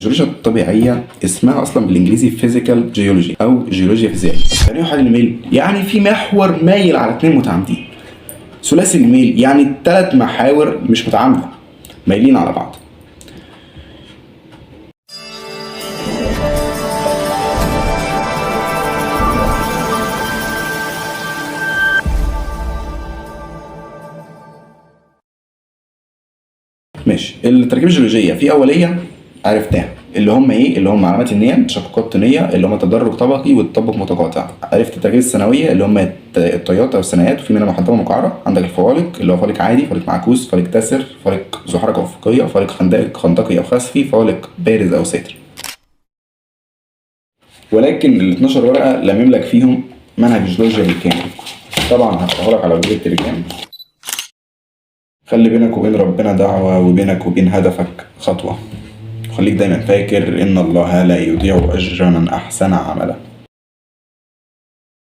الجيولوجيا الطبيعية اسمها أصلا بالإنجليزي فيزيكال جيولوجي أو جيولوجيا فيزيائية. يعني إيه حل الميل؟ يعني في محور مايل على اتنين متعامدين. ثلاثي الميل يعني 3 محاور مش متعامدة مايلين على بعض. ماشي، التراكيب الجيولوجية في أولية عرفتها، اللي هم ايه؟ اللي هم علامات النية، تشققات طينية، اللي هم تدرج طبقي والتطابق متقاطع. عرفت التراكيب الثانوية اللي هم الطيات او الثنايات، وفي منها محدبة ومقعرة. عندك الفوالق اللي هو فالق عادي، فالق معكوس، فالق تاسر، فالق ذو حركة أفقية، فالق خندقي او خسفي، فالق بارز او ساتر. ولكن ال 12 ورقة لم يملك فيهم منهج الجيولوجيا بالكامل. طبعا هحطها لك على جروب التليجرام. خلي بينك وبين ربنا دعوة، وبينك وبين هدفك خطوة. خليك دايما فاكر إن الله لا يضيع أجر من أحسن عملا.